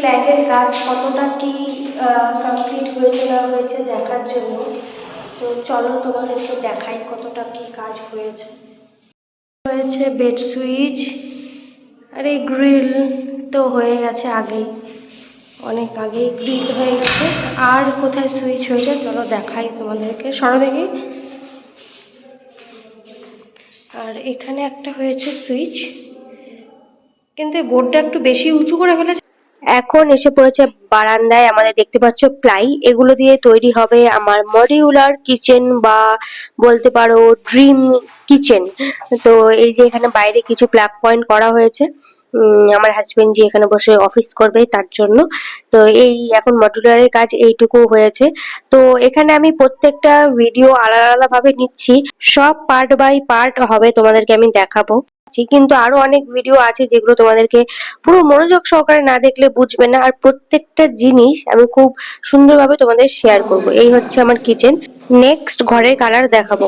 ফ্ল্যাটের কাজ কতটা কি কমপ্লিট হয়েছে না হয়েছে দেখার জন্য। তো চলো তোমাদেরকে দেখাই কতটা কি কাজ হয়েছে। হয়েছে বেড সুইচ, আর এই গ্রিল তো হয়ে গেছে আগেই, অনেক আগেই গ্রিল হয়ে গেছে। আর কোথায় সুইচ হয়েছে চলো দেখাই তোমাদেরকে, সরো দেখি। আর এখানে একটা হয়েছে সুইচ, কিন্তু এই বোর্ডটা একটু বেশি উঁচু করে ফেলেছে। এখন এসে পড়েছে বারান্দায়, আমাদের দেখতে পাচ্ছ প্লাই, এগুলো দিয়ে তৈরি হবে আমার মডিউলার কিচেন বা বলতে পারো ড্রিম কিচেন। তো এই যে এখানে বাইরে কিছু প্লাগ পয়েন্ট করা হয়েছে, আমার হাজবেন্ড যে এখানে বসে অফিস করবে তার জন্য। তো এই এখন মডিউলারের কাজ এইটুকু হয়েছে। তো এখানে আমি প্রত্যেকটা ভিডিও আলাদা আলাদা ভাবে নিচ্ছি, সব পার্ট বাই পার্ট হবে, তোমাদেরকে আমি দেখাবো। কিন্তু আরো অনেক ভিডিও আছে যেগুলো তোমাদেরকে পুরো মনোযোগ সহকারে না দেখলে বুঝবে না, আর প্রত্যেকটা জিনিস আমি খুব সুন্দরভাবে তোমাদের শেয়ার করব। এই হচ্ছে আমার কিচেন, নেক্সট ঘরের কালার দেখাবো।